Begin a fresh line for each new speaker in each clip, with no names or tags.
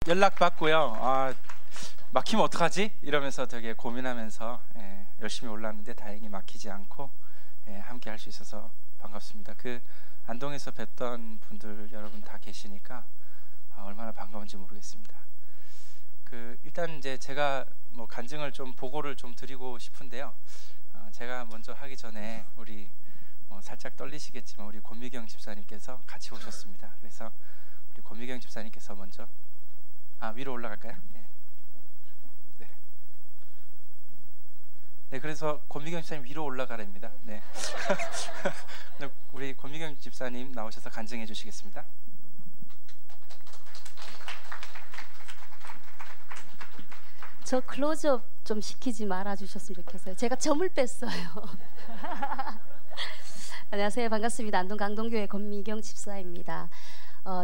연락 받고요. 막히면 어떡하지? 이러면서 되게 고민하면서 열심히 올랐는데 다행히 막히지 않고 함께 할 수 있어서 반갑습니다. 그 안동에서 뵀던 분들 여러분 다 계시니까 얼마나 반가운지 모르겠습니다. 일단 이제 제가 뭐 간증을 좀 보고를 좀 드리고 싶은데요. 제가 먼저 하기 전에 우리 살짝 떨리시겠지만 우리 권미경 집사님께서 같이 오셨습니다. 그래서 우리 권미경 집사님께서 먼저 위로 올라갈까요? 네, 그래서 권미경 집사님 위로 올라가랍니다. 네. 우리 권미경 집사님 나오셔서 간증해 주시겠습니다.
저 클로즈업 좀 시키지 말아 주셨으면 좋겠어요. 제가 점을 뺐어요. 안녕하세요. 반갑습니다. 안동 강동교회 권미경 집사입니다.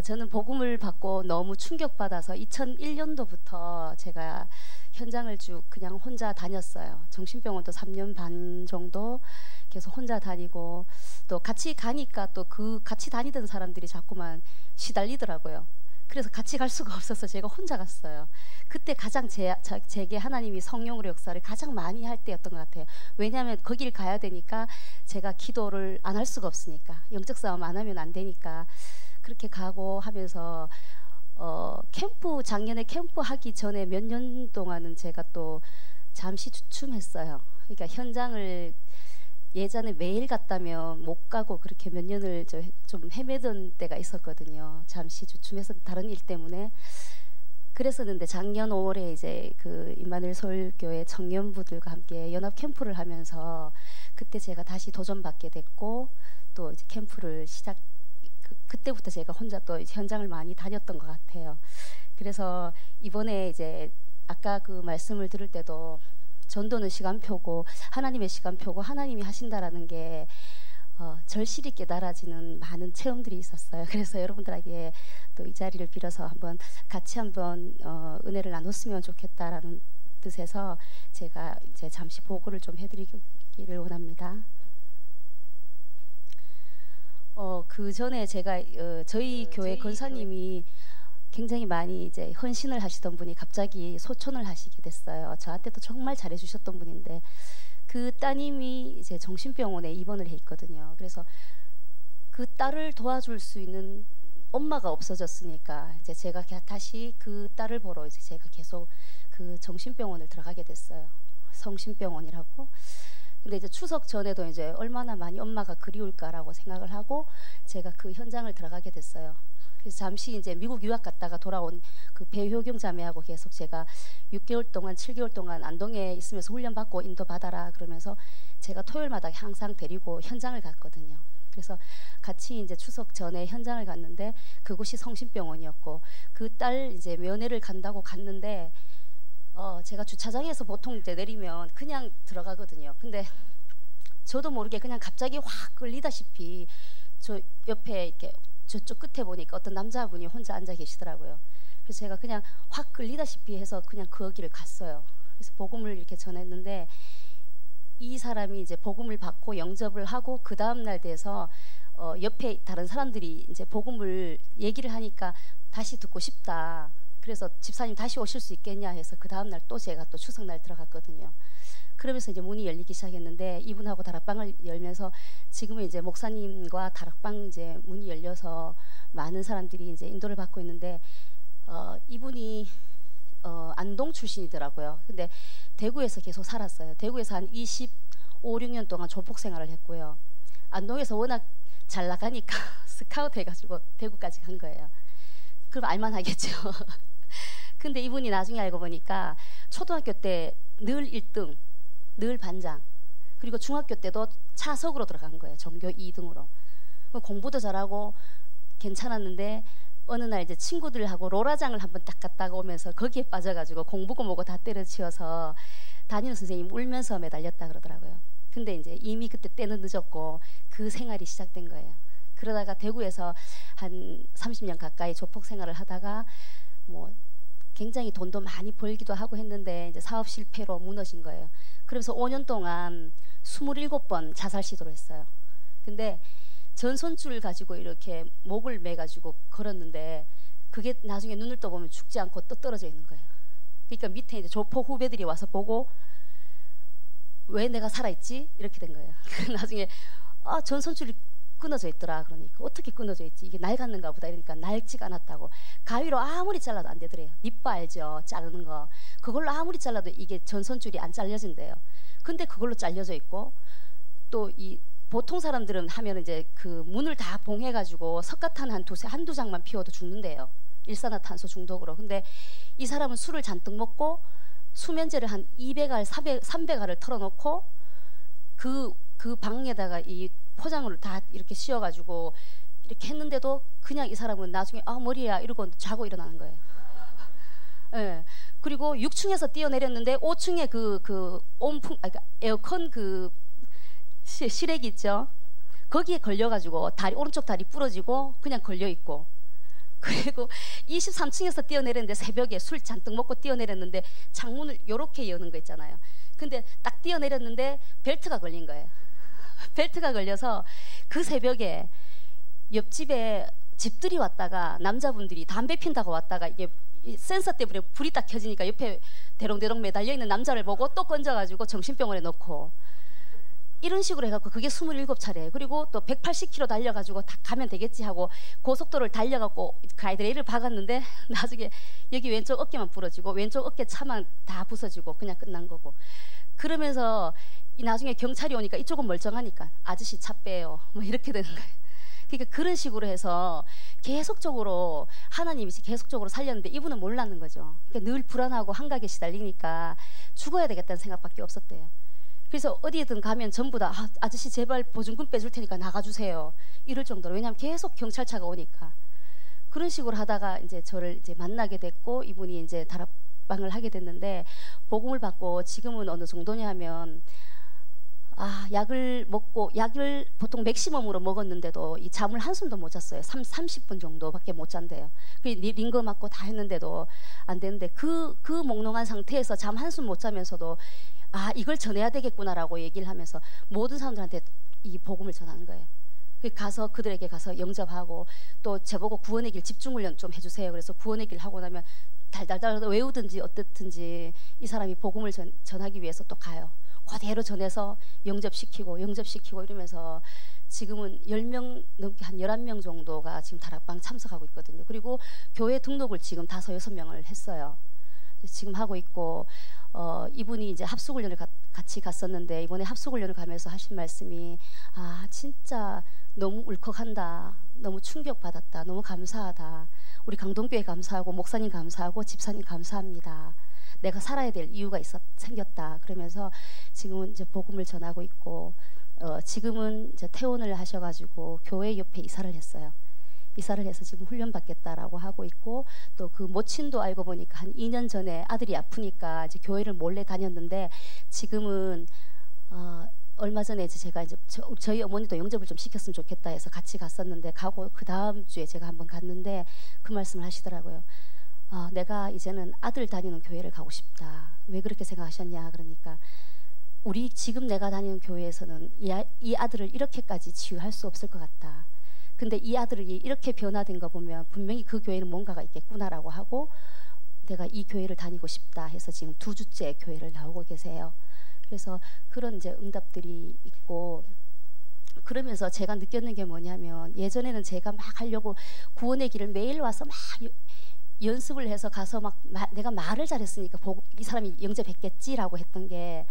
저는 복음을 받고 너무 충격받아서 2001년도부터 제가 현장을 쭉 그냥 혼자 다녔어요. 정신병원도 3년 반 정도 계속 혼자 다니고, 또 같이 가니까 또 그 같이 다니던 사람들이 자꾸만 시달리더라고요. 그래서 같이 갈 수가 없어서 제가 혼자 갔어요. 그때 가장 제게 하나님이 성령으로 역사를 가장 많이 할 때였던 것 같아요. 왜냐하면 거기를 가야 되니까 제가 기도를 안 할 수가 없으니까, 영적 싸움 안 하면 안 되니까 그렇게 가고 하면서 작년에 캠프 하기 전에 몇 년 동안은 제가 또 잠시 주춤했어요. 그러니까 현장을 예전에 매일 갔다면 못 가고 그렇게 몇 년을 좀 헤매던 때가 있었거든요. 잠시 주춤해서 다른 일 때문에 그랬었는데, 작년 5월에 이제 그 임마누엘 서울교회 청년부들과 함께 연합 캠프를 하면서 그때 제가 다시 도전받게 됐고, 또 이제 캠프를 그때부터 제가 혼자 또 현장을 많이 다녔던 것 같아요. 그래서 이번에 이제 아까 그 말씀을 들을 때도 전도는 시간표고 하나님의 시간표고 하나님이 하신다라는 게 절실히 깨달아지는 많은 체험들이 있었어요. 그래서 여러분들에게 또 이 자리를 빌어서 같이 은혜를 나눴으면 좋겠다라는 뜻에서 제가 이제 잠시 보고를 좀 해드리기를 원합니다. 그 전에 제가 저희 교회 권사님이 굉장히 많이 이제 헌신을 하시던 분이 갑자기 소천을 하시게 됐어요. 저한테도 정말 잘해주셨던 분인데 그 따님이 이제 정신병원에 입원을 해 있거든요. 그래서 그 딸을 도와줄 수 있는 엄마가 없어졌으니까 이제 제가 다시 그 딸을 보러 이제 제가 계속 그 정신병원을 들어가게 됐어요. 성심병원이라고. 근데 이제 추석 전에도 이제 얼마나 많이 엄마가 그리울까라고 생각을 하고 제가 그 현장을 들어가게 됐어요. 그래서 잠시 이제 미국 유학 갔다가 돌아온 그 배효경 자매하고 계속 제가 6개월 동안 7개월 동안 안동에 있으면서 훈련 받고 인도 받아라 그러면서 제가 토요일마다 항상 데리고 현장을 갔거든요. 그래서 같이 이제 추석 전에 현장을 갔는데 그곳이 성심병원이었고 그 딸 이제 면회를 간다고 갔는데 제가 주차장에서 보통 이제 내리면 그냥 들어가거든요. 근데 저도 모르게 그냥 갑자기 확 끌리다시피 저 옆에 이렇게 저쪽 끝에 보니까 어떤 남자분이 혼자 앉아 계시더라고요. 그래서 제가 그냥 확 끌리다시피 해서 그냥 그 길을 갔어요. 그래서 복음을 이렇게 전했는데 이 사람이 이제 복음을 받고 영접을 하고 그 다음 날 돼서 옆에 다른 사람들이 이제 복음을 얘기를 하니까 다시 듣고 싶다. 그래서 집사님 다시 오실 수 있겠냐 해서 그 다음 날 또 제가 또 추석날 들어갔거든요. 그러면서 이제 문이 열리기 시작했는데 이분하고 다락방을 열면서 지금은 이제 목사님과 다락방 이제 문이 열려서 많은 사람들이 이제 인도를 받고 있는데 이분이 안동 출신이더라고요. 근데 대구에서 계속 살았어요. 대구에서 한 25, 6년 동안 조폭 생활을 했고요. 안동에서 워낙 잘 나가니까 스카우트 해가지고 대구까지 간 거예요. 그럼 알만하겠죠. 근데 이분이 나중에 알고 보니까 초등학교 때 늘 1등, 늘 반장, 그리고 중학교 때도 차석으로 들어간 거예요. 전교 2등으로. 공부도 잘하고 괜찮았는데 어느 날 이제 친구들하고 롤라장을 한번 딱 갔다가 오면서 거기에 빠져가지고 공부고 뭐고 다 때려치워서 담임 선생님 울면서 매달렸다 그러더라고요. 근데 이제 이미 그때 때는 늦었고 그 생활이 시작된 거예요. 그러다가 대구에서 한 30년 가까이 조폭 생활을 하다가 뭐 굉장히 돈도 많이 벌기도 하고 했는데 이제 사업 실패로 무너진 거예요. 그래서 5년 동안 27번 자살 시도를 했어요. 근데 전손줄을 가지고 이렇게 목을 매가지고 걸었는데 그게 나중에 눈을 떠보면 죽지 않고 떠 떨어져 있는 거예요. 그러니까 밑에 이제 조폭 후배들이 와서 보고 왜 내가 살아있지? 이렇게 된 거예요. 나중에 전선줄이 끊어져 있더라. 그러니까 어떻게 끊어져 있지? 이게 낡았는가 보다. 이러니까 낡지가 않았다고. 가위로 아무리 잘라도 안 되더래요. 닙바 알죠? 자르는 거. 그걸로 아무리 잘라도 이게 전선줄이 안 잘려진대요. 근데 그걸로 잘려져 있고 또 이 보통 사람들은 하면 이제 그 문을 다 봉해가지고 석가탄 한두 장만 피워도 죽는데요. 일산화탄소 중독으로. 근데 이 사람은 술을 잔뜩 먹고 수면제를 한 200알, 300알을 털어놓고 그 방에다가 이 포장을 다 이렇게 씌워가지고 이렇게 했는데도 그냥 이 사람은 나중에 머리야 이러고 자고 일어나는 거예요. 예. 그리고 6층에서 뛰어내렸는데 5층에 그 온풍, 그러니까 에어컨 그 실외기 있죠. 거기에 걸려가지고 오른쪽 다리 부러지고 그냥 걸려 있고. 그리고 23층에서 뛰어내렸는데 새벽에 술 잔뜩 먹고 뛰어내렸는데 창문을 요렇게 여는 거 있잖아요. 근데 딱 뛰어내렸는데 벨트가 걸린 거예요. 벨트가 걸려서 그 새벽에 옆집에 집들이 왔다가 남자분들이 담배 핀다고 왔다가 이게 센서 때문에 불이 딱 켜지니까 옆에 대롱대롱 매달려 있는 남자를 보고 또 건져가지고 정신병원에 넣고 이런 식으로 해갖고 그게 27차례. 그리고 또 180km 달려가지고 다 가면 되겠지 하고 고속도로를 달려갖고 가이드레일을 박았는데 나중에 여기 왼쪽 어깨만 부러지고 왼쪽 어깨 차만 다 부서지고 그냥 끝난 거고. 그러면서 나중에 경찰이 오니까 이쪽은 멀쩡하니까 아저씨 차 빼요 뭐 이렇게 되는 거예요. 그러니까 그런 식으로 해서 계속적으로 하나님이 계속적으로 살렸는데 이분은 몰랐는 거죠. 그러니까 늘 불안하고 한각에 시달리니까 죽어야 되겠다는 생각밖에 없었대요. 그래서 어디든 가면 전부 다 아저씨 제발 보증금 빼줄 테니까 나가주세요 이럴 정도로. 왜냐하면 계속 경찰차가 오니까. 그런 식으로 하다가 이제 저를 이제 만나게 됐고 이분이 이제 다락방을 하게 됐는데 복음을 받고 지금은 어느 정도냐 하면 약을 먹고 약을 보통 맥시멈으로 먹었는데도 이 잠을 한숨도 못 잤어요. 30분 정도밖에 못 잔대요. 그 링거 맞고 다 했는데도 안 되는데 그 몽롱한 상태에서 잠 한숨 못 자면서도 이걸 전해야 되겠구나라고 얘기를 하면서 모든 사람들한테 이 복음을 전하는 거예요. 가서 그들에게 가서 영접하고 또 저보고 구원의 길 집중훈련 좀 해주세요. 그래서 구원의 길 하고 나면 달달달 외우든지 어떻든지 이 사람이 복음을 전하기 위해서 또 가요. 그대로 전해서 영접시키고 이러면서 지금은 10명 넘게 한 11명 정도가 지금 다락방 참석하고 있거든요. 그리고 교회 등록을 지금 5-6명을 했어요. 지금 하고 있고 이분이 이제 합숙훈련을 같이 갔었는데 이번에 합숙훈련을 가면서 하신 말씀이 진짜 너무 울컥한다, 너무 충격받았다, 너무 감사하다, 우리 강동교회 감사하고 목사님 감사하고 집사님 감사합니다, 내가 살아야 될 이유가 생겼다. 그러면서 지금은 이제 복음을 전하고 있고 지금은 이제 퇴원을 하셔가지고 교회 옆에 이사를 했어요. 이사를 해서 지금 훈련 받겠다라고 하고 있고 또 그 모친도 알고 보니까 한 2년 전에 아들이 아프니까 이제 교회를 몰래 다녔는데 지금은 얼마 전에 이제 제가 이제 저희 어머니도 영접을 좀 시켰으면 좋겠다 해서 같이 갔었는데 가고 그 다음 주에 제가 한번 갔는데 그 말씀을 하시더라고요. 내가 이제는 아들 다니는 교회를 가고 싶다. 왜 그렇게 생각하셨냐? 그러니까 우리 지금 내가 다니는 교회에서는 이 아들을 이렇게까지 치유할 수 없을 것 같다. 근데 이 아들이 이렇게 변화된 거 보면 분명히 그 교회는 뭔가가 있겠구나라고 하고 내가 이 교회를 다니고 싶다 해서 지금 2주째 교회를 나오고 계세요. 그래서 그런 이제 응답들이 있고 그러면서 제가 느꼈는 게 뭐냐면 예전에는 제가 막 하려고 구원의 길을 매일 와서 막 연습을 해서 가서 막 내가 말을 잘했으니까 이 사람이 영접했겠지라고 했던 게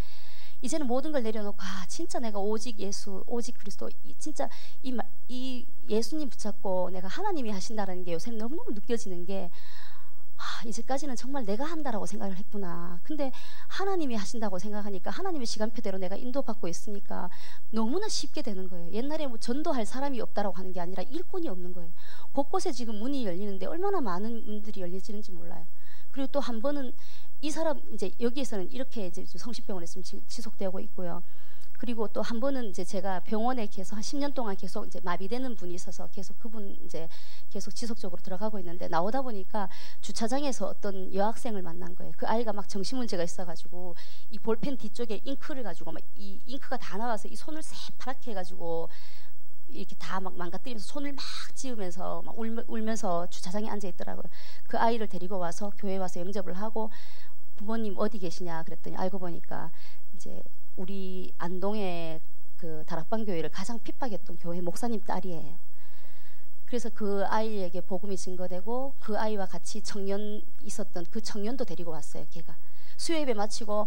이제는 모든 걸 내려놓고 진짜 내가 오직 예수, 오직 그리스도 진짜 이 예수님 붙잡고 내가 하나님이 하신다는 게 요새 너무너무 느껴지는 게 이제까지는 정말 내가 한다라고 생각을 했구나. 근데 하나님이 하신다고 생각하니까 하나님의 시간표대로 내가 인도받고 있으니까 너무나 쉽게 되는 거예요. 옛날에 뭐 전도할 사람이 없다라고 하는 게 아니라 일꾼이 없는 거예요. 곳곳에 지금 문이 열리는데 얼마나 많은 문들이 열려지는지 몰라요. 그리고 또 한 번은 이 사람 이제 여기에서는 이렇게 이제 성심병원에 지금 지속되고 있고요. 그리고 또 한 번은 이제 제가 병원에 계속 한 10년 동안 계속 이제 마비되는 분이 있어서 계속 그분 이제 계속 지속적으로 들어가고 있는데 나오다 보니까 주차장에서 어떤 여학생을 만난 거예요. 그 아이가 막 정신 문제가 있어가지고 이 볼펜 뒤쪽에 잉크를 가지고 막 이 잉크가 다 나와서 이 손을 새파랗게 해가지고 이렇게 다 막 망가뜨리면서 손을 막 쥐으면서 막 울면서 주차장에 앉아 있더라고요. 그 아이를 데리고 와서 교회 와서 영접을 하고 부모님 어디 계시냐 그랬더니 알고 보니까 이제 우리 안동의 그 다락방 교회를 가장 핍박했던 교회 목사님 딸이에요. 그래서 그 아이에게 복음이 증거되고 그 아이와 같이 청년 있었던 그 청년도 데리고 왔어요. 걔가 수요 예배 마치고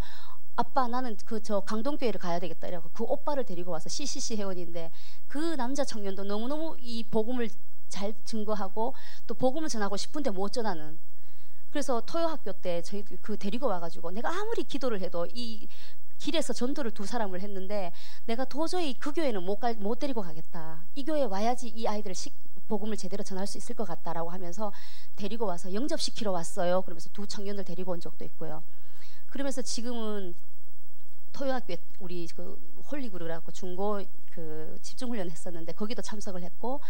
아빠 나는 그 저 강동교회를 가야 되겠다 이러고 그 오빠를 데리고 와서 CCC 회원인데 그 남자 청년도 너무너무 이 복음을 잘 증거하고 또 복음을 전하고 싶은데 못 전하는. 그래서 토요학교 때 저희 그 데리고 와가지고 내가 아무리 기도를 해도 이 길에서 전도를 2사람을 했는데 내가 도저히 그 교회는 못 데리고 가겠다. 이 교회에 와야지 이 아이들 복음을 제대로 전할 수 있을 것 같다라고 하면서 데리고 와서 영접시키러 왔어요. 그러면서 2 청년들 데리고 온 적도 있고요. 그러면서 지금은 토요학교에 우리 그 홀리그룹이라고 중고 그 집중훈련 했었는데 거기도 참석을 했고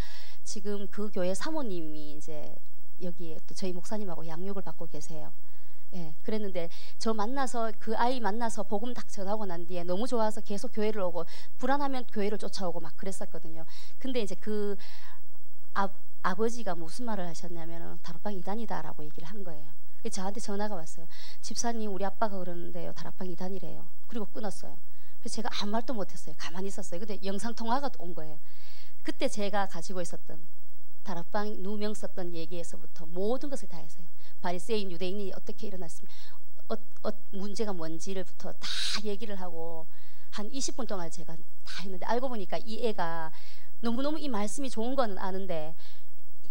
지금 그 교회 사모님이 이제 여기에 또 저희 목사님하고 양육을 받고 계세요. 예, 그랬는데 저 만나서 그 아이 만나서 복음 딱 전하고 난 뒤에 너무 좋아서 계속 교회를 오고 불안하면 교회를 쫓아오고 막 그랬었거든요. 근데 이제 그 아버지가 무슨 말을 하셨냐면은 다락방 이단이다라고 얘기를 한 거예요. 저한테 전화가 왔어요. 집사님 우리 아빠가 그러는데요 다락방 이단이래요. 그리고 끊었어요. 그래서 제가 아무 말도 못했어요. 가만히 있었어요. 근데 영상 통화가 온 거예요. 그때 제가 가지고 있었던 다락방 누명 썼던 얘기에서부터 모든 것을 다 했어요. 바리새인 유대인이 어떻게 일어났으면 문제가 뭔지를부터 다 얘기를 하고 한 20분 동안 제가 다 했는데 알고 보니까 이 애가 너무너무 이 말씀이 좋은 건 아는데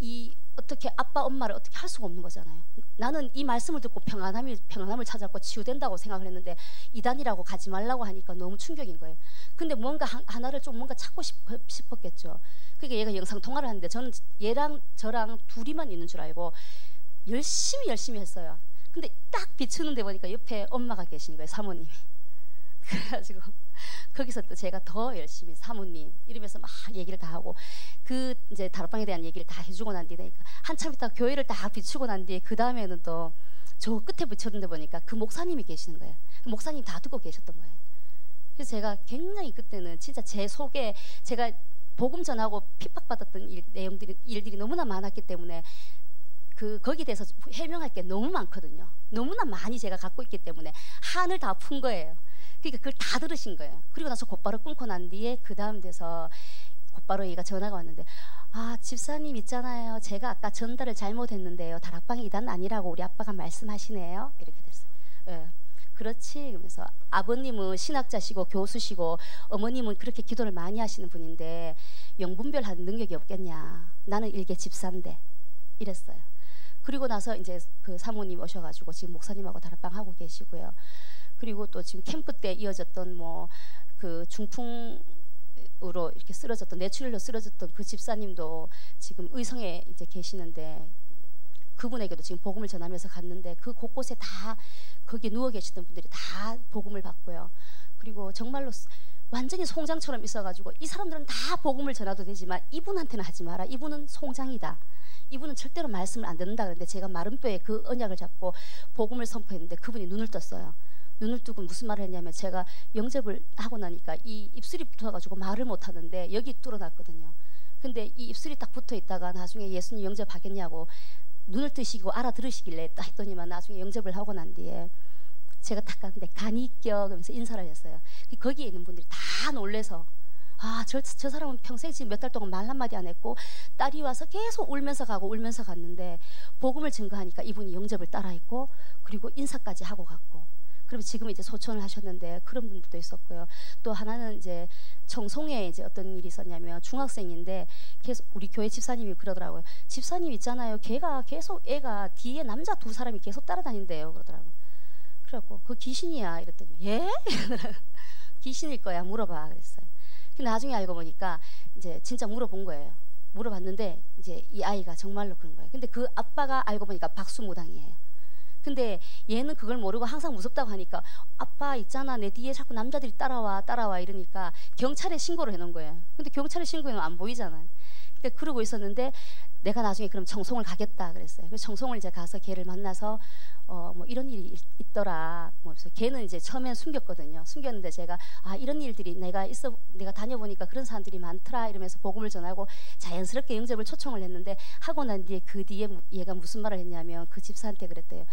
이 어떻게 아빠 엄마를 어떻게 할 수가 없는 거잖아요. 나는 이 말씀을 듣고 평안함을 찾았고 치유된다고 생각을 했는데 이단이라고 가지 말라고 하니까 너무 충격인 거예요. 근데 뭔가 하나를 좀 뭔가 찾고 싶었겠죠. 그러니까 얘가 영상 통화를 하는데 저는 얘랑 저랑 둘이만 있는 줄 알고 열심히 했어요. 근데 딱 비추는데 보니까 옆에 엄마가 계신 거예요. 사모님이. 그래가지고 거기서 또 제가 더 열심히 사모님 이러면서 막 얘기를 다 하고 그 이제 다락방에 대한 얘기를 다 해주고 난 뒤에 한참 있다가 교회를 다 비추고 난 뒤에 그 다음에는 또 저 끝에 비추는데 보니까 그 목사님이 계시는 거예요. 그 목사님 다 듣고 계셨던 거예요. 그래서 제가 굉장히 그때는 진짜 제 속에 제가 복음 전하고 핍박받았던 일들이 너무나 많았기 때문에 거기에 대해서 해명할 게 너무 많거든요. 너무나 많이 제가 갖고 있기 때문에 한을 다 푼 거예요. 그러니까 그걸 다 들으신 거예요. 그리고 나서 곧바로 끊고 난 뒤에 그 다음 돼서 곧바로 얘가 전화가 왔는데 아 집사님 있잖아요. 제가 아까 전달을 잘못했는데요. 다락방이 이단 아니라고 우리 아빠가 말씀하시네요. 이렇게 됐어요. 예. 그렇지. 그러면서 아버님은 신학자시고 교수시고 어머님은 그렇게 기도를 많이 하시는 분인데 영분별하는 능력이 없겠냐. 나는 일개 집사인데 이랬어요. 그리고 나서 이제 그 사모님 오셔가지고 지금 목사님하고 다락방 하고 계시고요. 그리고 또 지금 캠프 때 이어졌던 뭐 그 중풍으로 이렇게 쓰러졌던 뇌출혈로 쓰러졌던 그 집사님도 지금 의성에 이제 계시는데 그분에게도 지금 복음을 전하면서 갔는데 그 곳곳에 다 거기에 누워 계시던 분들이 다 복음을 받고요. 그리고 정말로 완전히 송장처럼 있어가지고 이 사람들은 다 복음을 전하도 되지만 이분한테는 하지 마라. 이분은 송장이다. 이분은 절대로 말씀을 안 듣는다. 그런데 제가 마른 뼈에 그 언약을 잡고 복음을 선포했는데 그분이 눈을 떴어요. 눈을 뜨고 무슨 말을 했냐면 제가 영접을 하고 나니까 이 입술이 붙어가지고 말을 못하는데 여기 뚫어놨거든요. 근데 이 입술이 딱 붙어 있다가 나중에 예수님 영접하겠냐고 눈을 뜨시고 알아들으시길래 딱 했더니만 나중에 영접을 하고 난 뒤에 제가 딱 갔는데 간이껴 그러면서 인사를 했어요. 거기에 있는 분들이 다 놀래서 아, 저 사람은 평생 지금 몇 달 동안 말 한마디 안 했고 딸이 와서 계속 울면서 가고 울면서 갔는데 복음을 증거하니까 이분이 영접을 따라했고 그리고 인사까지 하고 갔고 그리고 지금 이제 소천을 하셨는데 그런 분들도 있었고요. 또 하나는 이제 청송에 이제 어떤 일이 있었냐면 중학생인데 계속 우리 교회 집사님이 그러더라고요. 집사님 있잖아요. 걔가 계속 애가 뒤에 남자 2사람이 계속 따라다닌대요. 그러더라고요. 그래갖고 그 귀신이야 이랬더니 예? 귀신일 거야 물어봐 그랬어요. 근데 나중에 알고 보니까 이제 진짜 물어본 거예요. 물어봤는데 이제 이 아이가 정말로 그런 거예요. 근데 그 아빠가 알고 보니까 박수무당이에요. 근데 얘는 그걸 모르고 항상 무섭다고 하니까 아빠 있잖아 내 뒤에 자꾸 남자들이 따라와 이러니까 경찰에 신고를 해놓은 거예요. 근데 경찰에 신고해놓으면 안 보이잖아요. 그러니까 그러고 있었는데 내가 나중에 그럼 청송을 가겠다 그랬어요. 그래서 청송을 이제 가서 걔를 만나서 뭐 이런 일이 있더라. 뭐 그래서 걔는 이제 처음엔 숨겼거든요. 숨겼는데 제가 이런 일들이 내가 다녀보니까 그런 사람들이 많더라 이러면서 복음을 전하고 자연스럽게 영접을 초청을 했는데 하고 난 뒤에 그 뒤에 얘가 무슨 말을 했냐면 그 집사한테 그랬대요.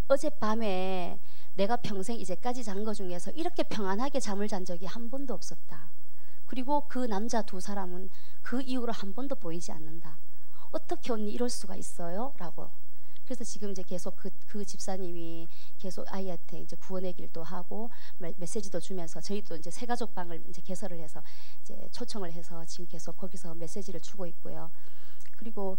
어젯밤에 내가 평생 이제까지 잔 거 중에서 이렇게 평안하게 잠을 잔 적이 한 번도 없었다. 그리고 그 남자 두 사람은 그 이후로 한 번도 보이지 않는다. 어떻게 언니 이럴 수가 있어요? 라고. 그래서 지금 이제 계속 그 집사님이 계속 아이한테 이제 구원의 길도 하고 메시지도 주면서 저희도 이제 새가족 방을 이제 개설을 해서 이제 초청을 해서 지금 계속 거기서 메시지를 주고 있고요. 그리고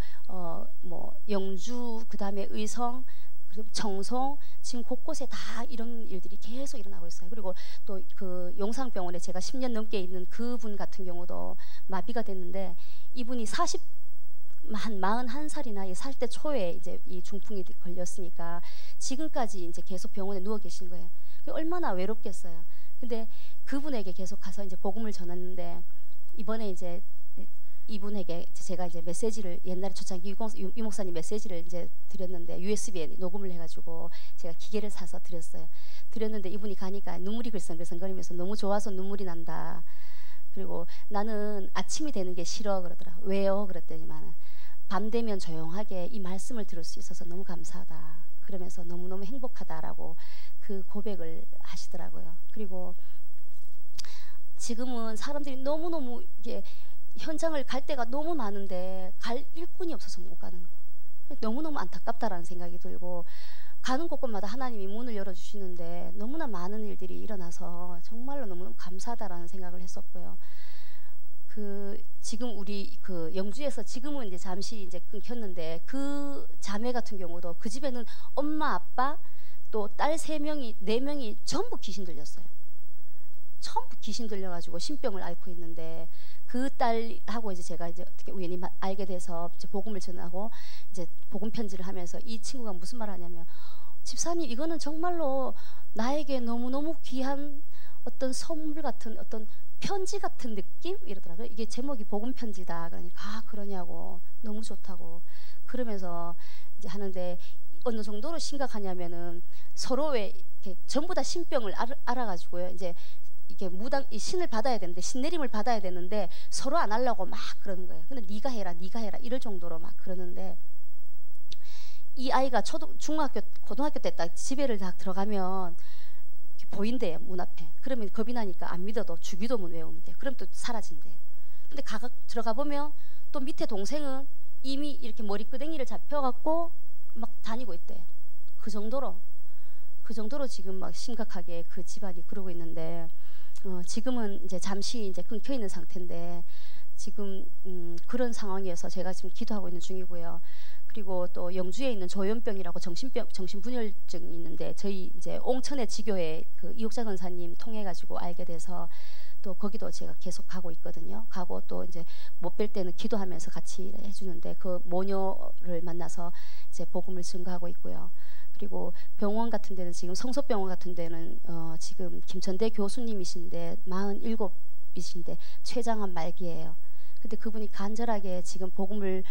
뭐 영주 그다음에 의성 그리고 청송 지금 곳곳에 다 이런 일들이 계속 일어나고 있어요. 그리고 또 그 용상병원에 제가 10년 넘게 있는 그분 같은 경우도 마비가 됐는데 이분이 41살이나 40대 초에 이제 이 중풍이 걸렸으니까 지금까지 이제 계속 병원에 누워 계신 거예요. 얼마나 외롭겠어요. 근데 그분에게 계속 가서 이제 복음을 전했는데 이번에 이제 이분에게 제가 이제 메시지를 옛날에 초창기 유 목사님 메시지를 이제 드렸는데 USB에 녹음을 해가지고 제가 기계를 사서 드렸는데 이분이 가니까 눈물이 글썽글썽거리면서 너무 좋아서 눈물이 난다. 그리고 나는 아침이 되는 게 싫어 그러더라. 왜요? 그랬더니만 밤 되면 조용하게 이 말씀을 들을 수 있어서 너무 감사하다. 그러면서 너무너무 행복하다라고 그 고백을 하시더라고요. 그리고 지금은 사람들이 너무너무 이게 현장을 갈 데가 너무 많은데 갈 일꾼이 없어서 못 가는 거예요. 너무너무 안타깝다라는 생각이 들고 가는 곳곳마다 하나님이 문을 열어주시는데 너무나 많은 일들이 일어나서 정말로 너무너무 감사하다라는 생각을 했었고요. 지금 우리 그 영주에서 지금은 이제 잠시 이제 끊겼는데 그 자매 같은 경우도 그 집에는 엄마 아빠 또 딸 4명이 전부 귀신 들렸어요. 전부 귀신 들려가지고 신병을 앓고 있는데 그 딸하고 이제 제가 이제 어떻게 우연히 알게 돼서 이제 복음을 전하고 이제 복음 편지를 하면서 이 친구가 무슨 말을 하냐면 집사님 이거는 정말로 나에게 너무너무 귀한 어떤 선물 같은 어떤 편지 같은 느낌? 이러더라고요. 이게 제목이 복음 편지다. 그러니까 그러냐고 너무 좋다고 그러면서 이제 하는데 어느 정도로 심각하냐면은 서로의 이렇게 전부 다 신병을 알아가지고요. 이제 이게 이 신을 받아야 되는데 신내림을 받아야 되는데 서로 안 하려고 막 그러는 거예요. 근데 네가 해라 이럴 정도로 막 그러는데 이 아이가 중학교 고등학교 때 딱 집에를 딱 들어가면 보인대요. 문 앞에. 그러면 겁이 나니까 안 믿어도 주기도문 외우면 돼. 그럼 또 사라진대요. 근데 들어가 보면 또 밑에 동생은 이미 이렇게 머리끄댕이를 잡혀갖고 막 다니고 있대요. 그 정도로 지금 막 심각하게 그 집안이 그러고 있는데 지금은 이제 잠시 이제 끊겨 있는 상태인데 지금 그런 상황이어서 제가 지금 기도하고 있는 중이고요. 그리고 또 영주에 있는 조현병이라고 정신분열증이 있는데 저희 이제 옹천의 지교회 그 이옥자 권사님 통해 가지고 알게 돼서 또 거기도 제가 계속 가고 있거든요. 가고 또 이제 못 뵐 때는 기도하면서 같이 해주는데 그 모녀를 만나서 이제 복음을 증거하고 있고요. 그리고 병원 같은 데는 지금 성서병원 같은 데는 지금 김천대 교수님이신데 47이신데 췌장암 말기예요. 근데 그분이 간절하게 지금 복음을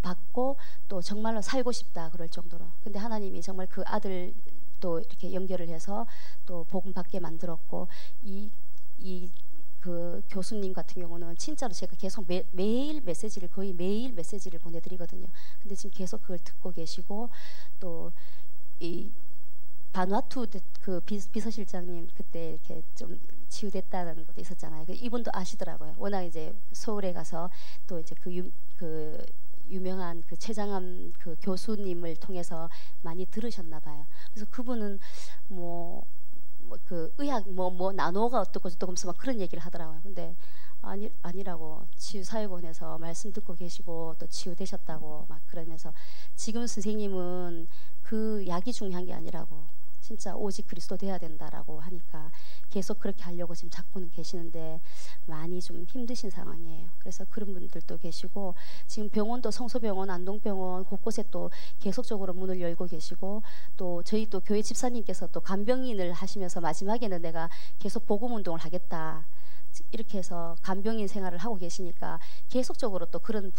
받고 또 정말로 살고 싶다 그럴 정도로. 근데 하나님이 정말 그 아들 또 이렇게 연결을 해서 또 복음 받게 만들었고 그 교수님 같은 경우는 진짜로 제가 계속 거의 매일 메시지를 보내드리거든요. 근데 지금 계속 그걸 듣고 계시고 또 이 바누아투 그 비서실장님 그때 이렇게 좀 치유됐다는 것도 있었잖아요. 이분도 아시더라고요. 워낙 이제 서울에 가서 또 이제 그 유명한 그 췌장암 그 교수님을 통해서 많이 들으셨나 봐요. 그래서 그분은 그 의학 나노가 어떻고 저떻고 하면서 막 그런 얘기를 하더라고요. 근데 아니라고 치유사역원에서 말씀 듣고 계시고 또 치유되셨다고 막 그러면서 지금 선생님은 그 약이 중요한 게 아니라고 진짜 오직 그리스도 돼야 된다라고 하니까 계속 그렇게 하려고 지금 잡고는 계시는데 많이 좀 힘드신 상황이에요. 그래서 그런 분들도 계시고 지금 병원도 성소병원, 안동병원 곳곳에 또 계속적으로 문을 열고 계시고 또 저희 또 교회 집사님께서 또 간병인을 하시면서 마지막에는 내가 계속 복음 운동을 하겠다. 이렇게 해서 간병인 생활을 하고 계시니까 계속적으로 또 그런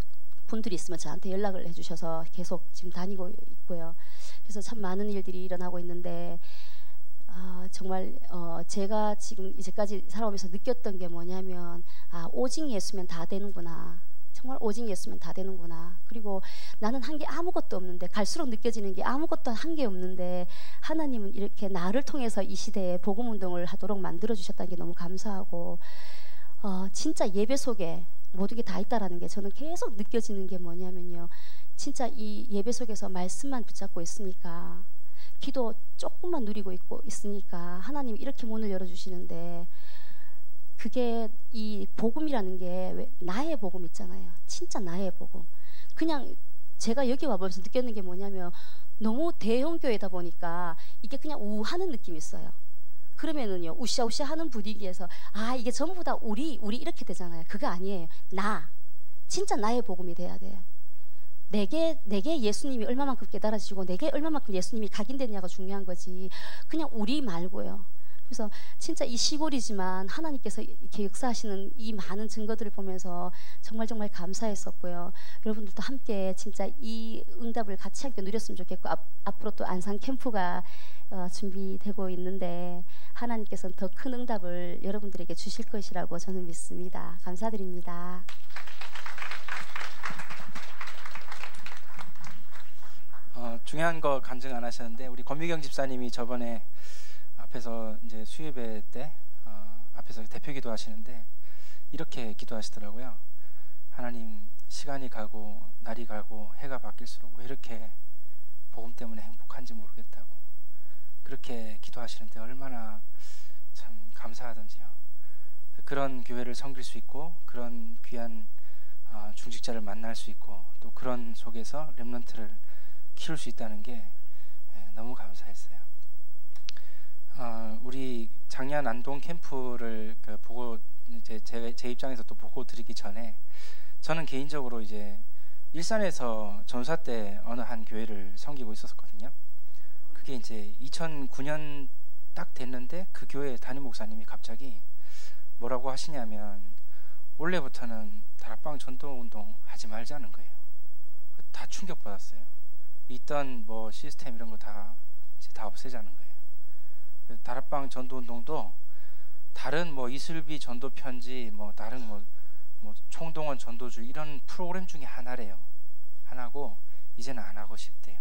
분들이 있으면 저한테 연락을 해주셔서 계속 지금 다니고 있고요. 그래서 참 많은 일들이 일어나고 있는데 정말 제가 지금 이제까지 살아오면서 느꼈던 게 뭐냐면 오직 예수면 다 되는구나. 정말 오직 예수면 다 되는구나. 그리고 나는 한 게 아무것도 없는데 갈수록 느껴지는 게 아무것도 한 게 없는데 하나님은 이렇게 나를 통해서 이 시대에 복음 운동을 하도록 만들어 주셨다는 게 너무 감사하고 진짜 예배 속에 모든 게 다 있다라는 게 저는 계속 느껴지는 게 뭐냐면요. 진짜 이 예배 속에서 말씀만 붙잡고 있으니까 기도 조금만 누리고 있으니까 하나님이 이렇게 문을 열어주시는데 그게 이 복음이라는 게 왜 나의 복음 있잖아요. 진짜 나의 복음. 그냥 제가 여기 와보면서 느꼈는 게 뭐냐면 너무 대형 교회다 보니까 이게 그냥 우하는 느낌이 있어요. 그러면은요 우시아우시아 하는 분위기에서 이게 전부 다 우리 이렇게 되잖아요. 그거 아니에요. 진짜 나의 복음이 돼야 돼요. 내게 예수님이 얼마만큼 깨달아지고 내게 얼마만큼 예수님이 각인됐냐가 중요한 거지. 그냥 우리 말고요. 그래서 진짜 이 시골이지만 하나님께서 이렇게 역사하시는 이 많은 증거들을 보면서 정말 감사했었고요. 여러분들도 함께 진짜 이 응답을 같이 함께 누렸으면 좋겠고 앞으로 또 안산 캠프가 준비되고 있는데 하나님께서는 더 큰 응답을 여러분들에게 주실 것이라고 저는 믿습니다. 감사드립니다.
중요한 거 간증 안 하셨는데 우리 권미경 집사님이 저번에 앞에서 이제 수예배 때 앞에서 대표 기도하시는데 이렇게 기도하시더라고요. 하나님, 시간이 가고 날이 가고 해가 바뀔수록 왜 이렇게 복음 때문에 행복한지 모르겠다고 그렇게 기도하시는데 얼마나 참 감사하던지요. 그런 교회를 섬길 수 있고 그런 귀한 중직자를 만날 수 있고 또 그런 속에서 렘넌트를 키울 수 있다는 게 너무 감사했어요. 우리 작년 안동 캠프를 보고 이제 제 입장에서 또 보고 드리기 전에 저는 개인적으로 이제 일산에서 전사 때 어느 한 교회를 섬기고 있었거든요. 그게 이제 2009년 딱 됐는데 그 교회 담임 목사님이 갑자기 뭐라고 하시냐면 원래부터는 다락방 전도 운동 하지 말자는 거예요. 다 충격받았어요. 있던 뭐 시스템 이런 거 다 이제 다 없애자는 거예요. 다락방 전도 운동도 다른 뭐 이슬비 전도 편지 뭐 다른 뭐 총동원 전도주 이런 프로그램 중에 하나래요. 하나고 이제는 안 하고 싶대요.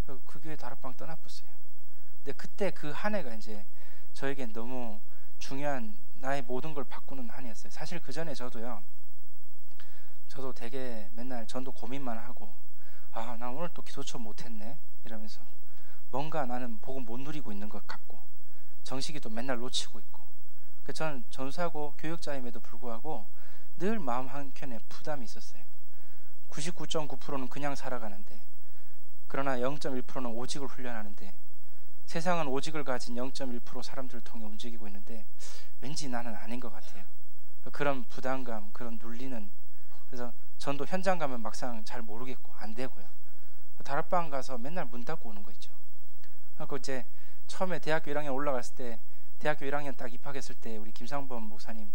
그 교회 다락방 떠나봤어요. 근데 그때 그 한 해가 이제 저에겐 너무 중요한 나의 모든 걸 바꾸는 한 해였어요. 사실 그 전에 저도 되게 맨날 전도 고민만 하고 나 오늘 또 기도처 못했네 이러면서 뭔가 나는 복음 못 누리고 있는 것 같고 정식이도 맨날 놓치고 있고 저는 전사고 교역자임에도 불구하고 늘 마음 한켠에 부담이 있었어요. 99.9%는 그냥 살아가는데 그러나 0.1%는 오직을 훈련하는데 세상은 오직을 가진 0.1% 사람들을 통해 움직이고 있는데 왠지 나는 아닌 것 같아요. 그런 부담감, 그런 눌리는 그래서 전도 현장 가면 막상 잘 모르겠고 안 되고요. 다락방 가서 맨날 문 닫고 오는 거 있죠. 그리고 이제 처음에 대학교 1학년 올라갔을 때 대학교 1학년 딱 입학했을 때 우리 김상범 목사님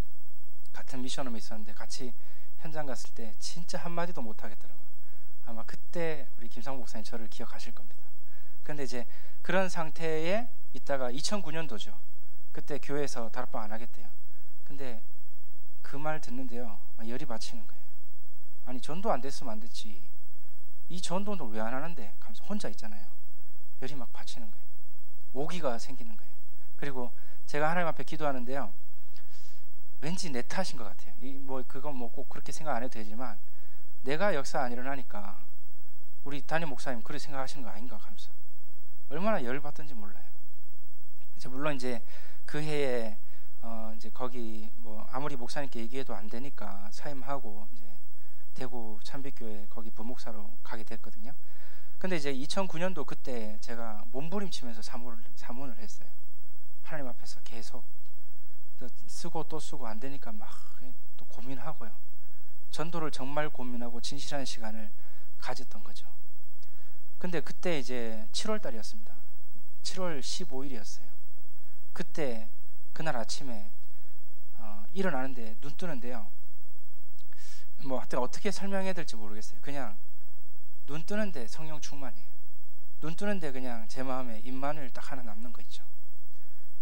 같은 미션홈에 있었는데 같이 현장 갔을 때 진짜 한마디도 못 하겠더라고요. 아마 그때 우리 김상범 목사님 저를 기억하실 겁니다. 근데 이제 그런 상태에 있다가 2009년도죠. 그때 교회에서 다락방 안 하겠대요. 근데 그 말 듣는데요 열이 받치는 거예요. 아니 전도 안 됐으면 안 됐지 이 전도는 왜 안 하는데 하면서 혼자 있잖아요. 열이 막 받치는 거예요. 오기가 생기는 거예요. 그리고 제가 하나님 앞에 기도하는데요 왠지 내 탓인 것 같아요. 그건 뭐 꼭 그렇게 생각 안 해도 되지만 내가 역사 안 일어나니까 우리 담임 목사님 그렇게 생각하시는 거 아닌가 하면서 얼마나 열 받던지 몰라요. 물론 이제 그 해에 이제 거기 뭐 아무리 목사님께 얘기해도 안 되니까 사임하고 이제 대구 참빛교회 거기 부목사로 가게 됐거든요. 근데 이제 2009년도 그때 제가 몸부림치면서 사문을 했어요. 하나님 앞에서 계속 쓰고 또 쓰고 안 되니까 막 또 고민하고요. 전도를 정말 고민하고 진실한 시간을 가졌던 거죠. 근데 그때 이제 7월 달이었습니다. 7월 15일이었어요. 그때 그날 아침에 일어나는데 눈 뜨는데요. 뭐 하여튼 어떻게 설명해야 될지 모르겠어요. 그냥 눈 뜨는데 성령 충만이에요. 눈 뜨는데 그냥 제 마음에 임마누엘 딱 하나 남는 거 있죠.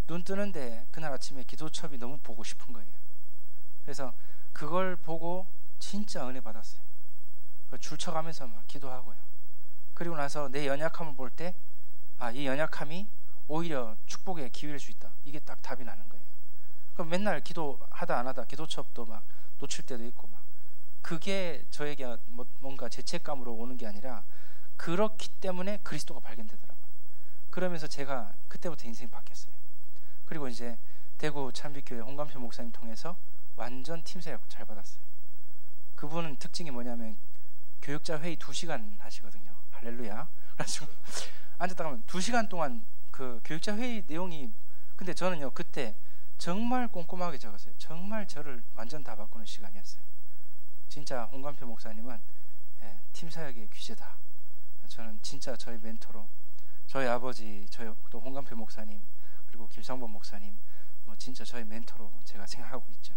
눈 뜨는데 그날 아침에 기도첩이 너무 보고 싶은 거예요. 그래서 그걸 보고 진짜 은혜 받았어요. 줄쳐가면서 막 기도하고요. 그리고 나서 내 연약함을 볼 때 이 연약함이 오히려 축복의 기회일 수 있다. 이게 딱 답이 나는 거예요. 그럼 맨날 기도하다 안 하다 기도첩도 막 놓칠 때도 있고 막 그게 저에게 뭔가 죄책감으로 오는 게 아니라 그렇기 때문에 그리스도가 발견되더라고요. 그러면서 제가 그때부터 인생이 바뀌었어요. 그리고 이제 대구 찬빛교회 홍감표 목사님 통해서 완전 팀사역 잘 받았어요. 그분은 특징이 뭐냐면 교육자 회의 2시간 하시거든요. 할렐루야. 그래가지고 앉았다 가면 2시간 동안 그 교육자 회의 내용이, 근데 저는요 그때 정말 꼼꼼하게 적었어요. 정말 저를 완전 다 바꾸는 시간이었어요. 진짜 홍감표 목사님은 팀사역의 귀재다. 저는 진짜 저의 멘토로, 저희 아버지, 또 홍감표 목사님, 그리고 김상범 목사님, 뭐 진짜 저의 멘토로 제가 생각하고 있죠.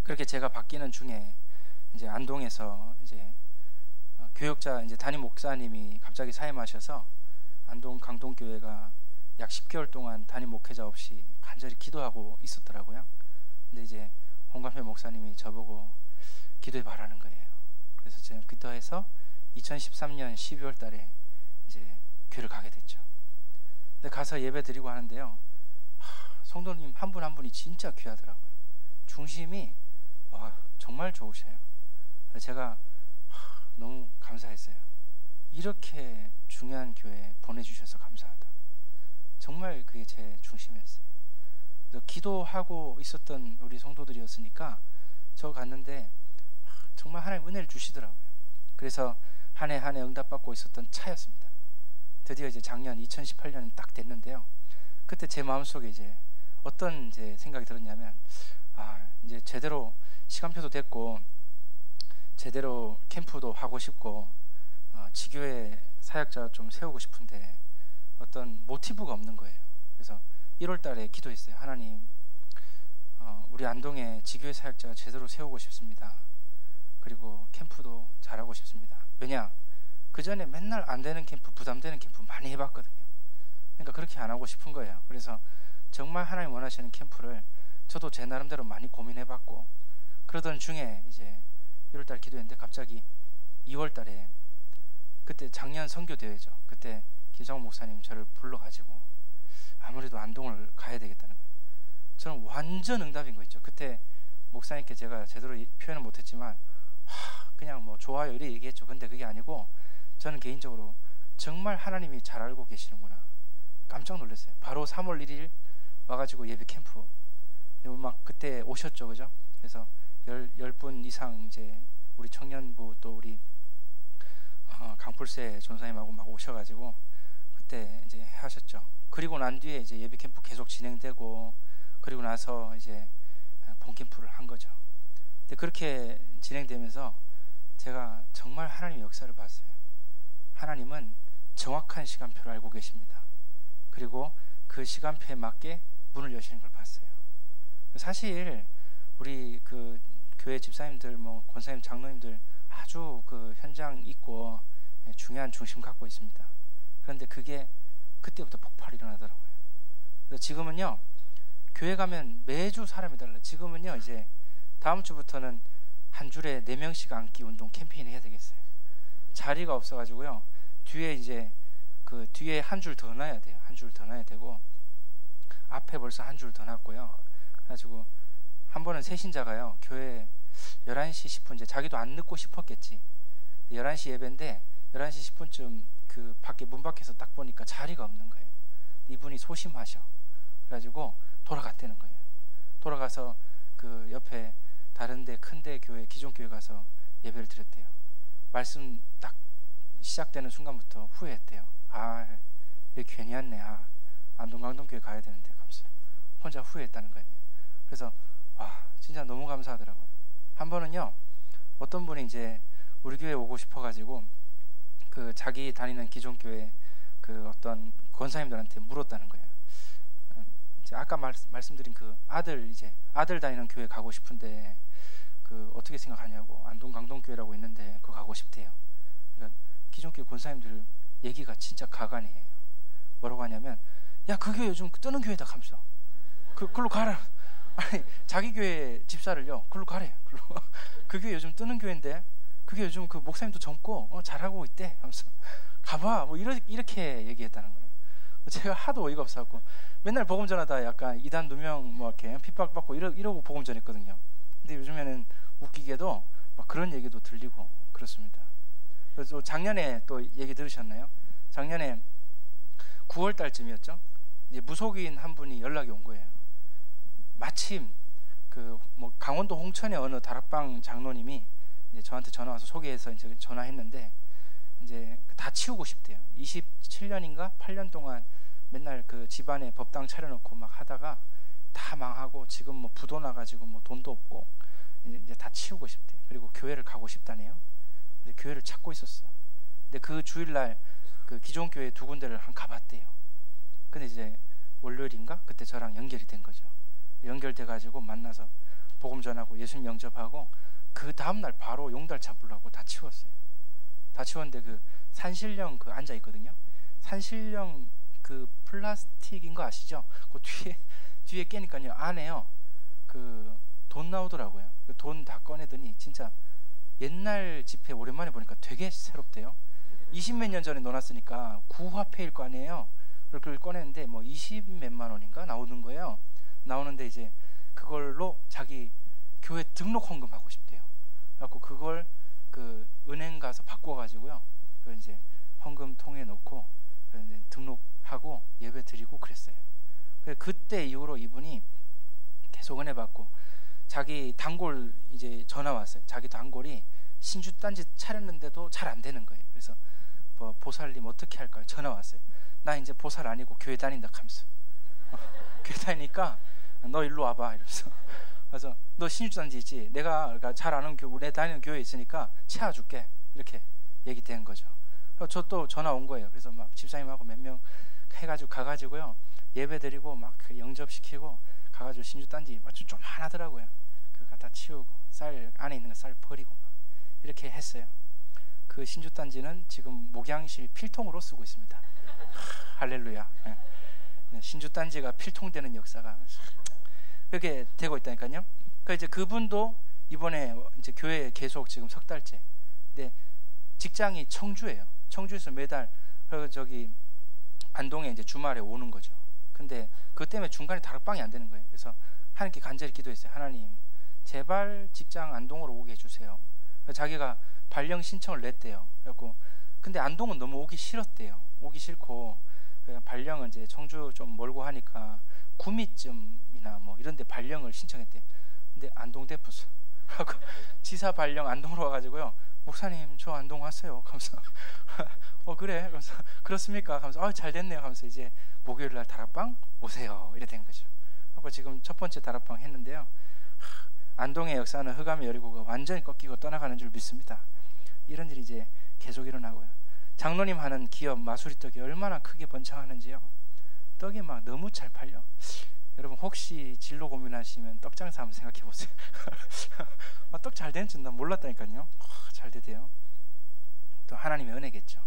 그렇게 제가 바뀌는 중에 이제 안동에서 이제 교역자 이제 담임 목사님이 갑자기 사임하셔서 안동 강동교회가 약 10개월 동안 담임 목회자 없이 간절히 기도하고 있었더라고요. 근데 이제 홍감표 목사님이 저보고 기도해 바라는 거예요. 그래서 제가 기도해서 2013년 12월 달에 이제 교회를 가게 됐죠. 근데 가서 예배 드리고 하는데요, 성도님 한 분 한 분이 진짜 귀하더라고요. 중심이 정말 좋으셔요. 제가 너무 감사했어요. 이렇게 중요한 교회에 보내주셔서 감사하다. 정말 그게 제 중심이었어요. 그래서 기도하고 있었던 우리 성도들이었으니까 저 갔는데 정말 하나님 은혜를 주시더라고요. 그래서 한 해 한 해 응답받고 있었던 차였습니다. 드디어 이제 작년 2018년 딱 됐는데요. 그때 제 마음속에 이제 어떤 이제 생각이 들었냐면, 이제 제대로 시간표도 됐고 제대로 캠프도 하고 싶고 지교회 사역자 좀 세우고 싶은데 어떤 모티브가 없는 거예요. 그래서 1월 달에 기도했어요. 하나님, 우리 안동에 지교회 사역자 제대로 세우고 싶습니다. 그리고 캠프도 잘하고 싶습니다. 왜냐? 그 전에 맨날 안 되는 캠프, 부담되는 캠프 많이 해봤거든요. 그러니까 그렇게 안 하고 싶은 거예요. 그래서 정말 하나님 원하시는 캠프를 저도 제 나름대로 많이 고민해봤고, 그러던 중에 이제 1월달 기도했는데 갑자기 2월달에, 그때 작년 선교대회죠. 그때 김상훈 목사님 저를 불러가지고 아무래도 안동을 가야 되겠다는 거예요. 저는 완전 응답인 거 있죠. 그때 목사님께 제가 제대로 표현을 못했지만 그냥 뭐 좋아요 이렇게 얘기했죠. 근데 그게 아니고 저는 개인적으로 정말 하나님이 잘 알고 계시는구나 깜짝 놀랐어요. 바로 3월 1일 와가지고 예배 캠프 막 그때 오셨죠, 그죠? 그래서 10분 이상 이제 우리 청년부 또 우리 강풀세 전사님하고 막 오셔가지고 그때 이제 하셨죠. 그리고 난 뒤에 이제 예배 캠프 계속 진행되고, 그리고 나서 이제 본 캠프를 한 거죠. 근데 그렇게 진행되면서 제가 정말 하나님의 역사를 봤어요. 하나님은 정확한 시간표를 알고 계십니다. 그리고 그 시간표에 맞게 문을 여시는 걸 봤어요. 사실 우리 그 교회 집사님들, 뭐 권사님, 장로님들 아주 그 현장 있고 중요한 중심 갖고 있습니다. 그런데 그게 그때부터 폭발이 일어나더라고요. 그래서 지금은요, 교회 가면 매주 사람이 달라요. 지금은요, 이제 다음 주부터는 한 줄에 4명씩 앉기 운동 캠페인 해야 되겠어요. 자리가 없어가지고요, 뒤에 이제 그 뒤에 한 줄 더 놔야 돼요. 한 줄 더 놔야 되고, 앞에 벌써 한 줄 더 놨고요. 그래가지고 한 번은 새신자가요, 교회 11시 10분, 이제 자기도 안 늦고 싶었겠지. 11시 예배인데 11시 10분쯤 그 밖에 문 밖에서 딱 보니까 자리가 없는 거예요. 이분이 소심하셔. 그래가지고 돌아갔다는 거예요. 돌아가서 그 옆에 다른데 큰데 교회, 기존 교회 가서 예배를 드렸대요. 말씀 딱 시작되는 순간부터 후회했대요. 여기 괜히 왔네. 안동 강동교회 가야 되는데 감사. 혼자 후회했다는 거예요. 그래서 진짜 너무 감사하더라고요. 한 번은요, 어떤 분이 이제 우리 교회 오고 싶어가지고 그 자기 다니는 기존 교회 그 어떤 권사님들한테 물었다는 거예요. 이제 아까 말씀드린 그 아들 다니는 교회 가고 싶은데 그 어떻게 생각하냐고, 안동 강동교회라고 있는데 그거 가고 싶대요. 그러니까 기존 교회 권사님들 얘기가 진짜 가관이에요. 뭐라고 하냐면, 야, 그 교회 요즘 뜨는 교회다 하면서 그걸로 가라. 아니, 자기 교회 집사를요, 그걸로 가래. 그 교회 요즘 뜨는 교회인데, 그게 요즘 그 목사님도 젊고 잘하고 있대 하면서 가봐, 뭐 이렇게 얘기했다는 거예요. 제가 하도 어이가 없어갖고 맨날 복음 전하다 약간 이단 누명 뭐 이렇게 핍박받고 이러고 복음 전했거든요. 근데 요즘에는 웃기게도 막 그런 얘기도 들리고 그렇습니다. 그래서 작년에 또 얘기 들으셨나요? 작년에 9월 달쯤이었죠. 이제 무속인 한 분이 연락이 온 거예요. 마침 그 뭐 강원도 홍천의 어느 다락방 장로님이 이제 저한테 전화 와서 소개해서 이제 전화했는데, 이제 다 치우고 싶대요. 27년인가 8년 동안 맨날 그 집안에 법당 차려놓고 막 하다가 다 망하고 지금 뭐 부도 나가지고 뭐 돈도 없고 이제 다 치우고 싶대요. 그리고 교회를 가고 싶다네요. 근데 교회를 찾고 있었어. 근데 그 주일날 그 기존 교회 2군데를 한 가봤대요. 근데 이제 월요일인가 그때 저랑 연결이 된 거죠. 연결돼 가지고 만나서 복음 전하고 예수님 영접하고 그 다음날 바로 용달 잡으려고 다 치웠어요. 다 치웠는데 그 산신령 그 앉아 있거든요. 산신령 그 플라스틱인 거 아시죠? 그 뒤에 깨니까요, 안에요 그 돈 나오더라고요. 그 돈 다 꺼내더니 진짜 옛날 지폐 오랜만에 보니까 되게 새롭대요. 20몇 년 전에 넣어놨으니까 구화폐일 거 아니에요. 그걸 꺼냈는데 뭐 20몇만 원인가 나오는 거예요. 나오는데 이제 그걸로 자기 교회 등록 헌금하고 싶대요. 그래갖고 그걸 그 은행 가서 바꿔가지고요, 그 이제 헌금통에 넣고 이제 등록하고 예배 드리고 그랬어요. 그때 이후로 이분이 계속 은혜 받고, 자기 단골 이제 전화 왔어요. 자기 단골이 신주단지 차렸는데도 잘 안 되는 거예요. 그래서 뭐 보살님 어떻게 할까 전화 왔어요. 나 이제 보살 아니고 교회 다닌다 하면서 교회 다니니까 너 일로 와봐 이러면서. 그래서 너 신주단지 있지? 내가 잘 아는 내 다니는 교회 있으니까 채워줄게 이렇게 얘기된 거죠. 저 또 전화 온 거예요. 그래서 막 집사님하고 몇 명 해가지고 가가지고요, 예배 드리고 막 영접시키고 가가지고 신주단지 좀 하나더라고요. 그거 다 치우고 쌀 안에 있는 거 쌀 버리고 막 이렇게 했어요. 그 신주단지는 지금 목양실 필통으로 쓰고 있습니다. 할렐루야. 신주단지가 필통되는 역사가 그렇게 되고 있다니까요. 그러니까 이제 그분도 이번에 이제 교회에 계속 지금 3달째. 근데 직장이 청주예요. 청주에서 매달 저기 안동에 이제 주말에 오는 거죠. 근데 그것 때문에 중간에 다락방이 안 되는 거예요. 그래서 하나님께 간절히 기도했어요. 하나님, 제발 직장 안동으로 오게 해주세요. 자기가 발령 신청을 냈대요. 그래갖고 근데 안동은 너무 오기 싫었대요. 오기 싫고 그냥 발령은 이제 청주 좀 멀고 하니까 구미쯤이나 뭐 이런데 발령을 신청했대. 근데 안동 대푸스 하고 지사 발령 안동으로 와가지고요, 목사님 저 안동 왔어요 하면서 그래? 그러면서 그렇습니까? 하면서 잘 됐네요 하면서 이제 목요일날 다락방 오세요 이래 된 거죠. 하고 지금 첫 번째 다락방 했는데요, 안동의 역사는 흑암의 여리고가 완전히 꺾이고 떠나가는 줄 믿습니다. 이런 일이 이제 계속 일어나고요. 장로님 하는 기업 마수리떡이 얼마나 크게 번창하는지요. 떡이 막 너무 잘 팔려. 여러분 혹시 진로 고민하시면 떡 장사 한번 생각해 보세요. 떡 잘 되는 줄 난 몰랐다니까요. 잘 되대요. 또 하나님의 은혜겠죠.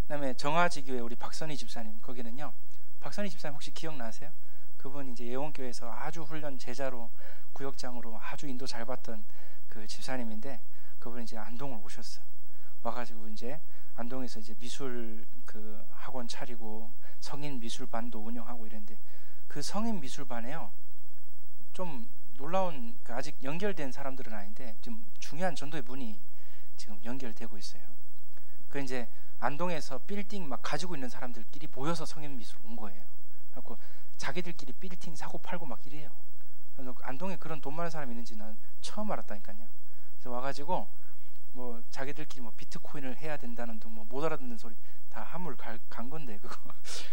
그다음에 정화지교회 우리 박선희 집사님, 거기는요, 박선희 집사님 혹시 기억나세요? 그분 이제 예원교회에서 아주 훈련 제자로 구역장으로 아주 인도 잘 받던 그 집사님인데, 그분이 이제 안동을 오셨어요. 와가지고 이제 안동에서 이제 미술 그 학원 차리고 성인 미술반도 운영하고 이랬는데, 그 성인 미술반에요 좀 놀라운 아직 연결된 사람들은 아닌데 좀 중요한 전도의 문이 지금 연결되고 있어요. 그 이제 안동에서 빌딩 막 가지고 있는 사람들끼리 모여서 성인 미술 온 거예요. 그래서 자기들끼리 빌딩 사고 팔고 막 이래요. 그래서 안동에 그런 돈 많은 사람이 있는지 난 처음 알았다니까요. 그래서 와가지고 뭐 자기들끼리 뭐 비트코인을 해야 된다는 등 뭐 못 알아듣는 소리 다 한물 간 건데 그거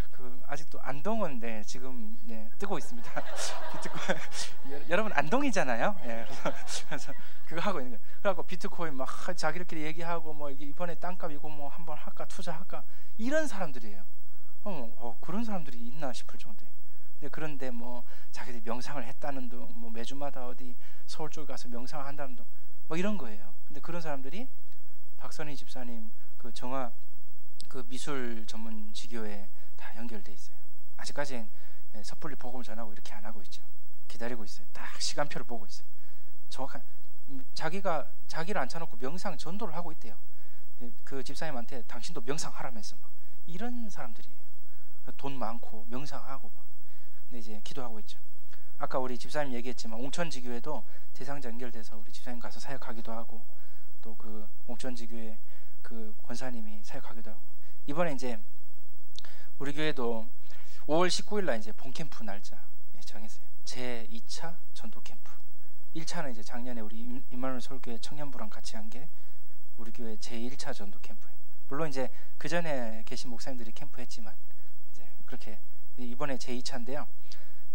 그 아직도 안동은 네 지금 네 뜨고 있습니다. 비트코인 여러분 안동이잖아요. 예, 그래서 그거 하고 있는 거예요. 그래갖고 비트코인 막 자기들끼리 얘기하고 뭐 이번에 땅값이고 뭐 한번 할까 투자할까 이런 사람들이에요. 그런 사람들이 있나 싶을 정도예요. 근데 그런데 뭐 자기들이 명상을 했다는 둥, 뭐 매주마다 어디 서울 쪽 가서 명상을 한다는 둥, 뭐 이런 거예요. 근데 그런 사람들이 박선희 집사님 그 정화 그 미술 전문 지교에 다 연결돼 있어요. 아직까지는 섣불리 복음을 전하고 이렇게 안 하고 있죠. 기다리고 있어요. 딱 시간표를 보고 있어요. 정확한 자기를 앉혀놓고 명상 전도를 하고 있대요. 그 집사님한테 당신도 명상하라면서 막 이런 사람들이에요. 돈 많고 명상하고 막. 근데 이제 기도하고 있죠. 아까 우리 집사님 얘기했지만 옹천지교에도 대상자 연결돼서 우리 집사님 가서 사역하기도 하고, 또 그 옹천지교회 그 권사님이 사역하기도 하고, 이번에 이제 우리 교회도 5월 19일 날 이제 본 캠프 날짜 정했어요. 제 2차 전도 캠프. 1차는 이제 작년에 우리 임마누엘 서울교회 청년부랑 같이 한 게 우리 교회 제 1차 전도 캠프예요. 물론 이제 그 전에 계신 목사님들이 캠프했지만 이제 그렇게 이번에 제 2차인데요.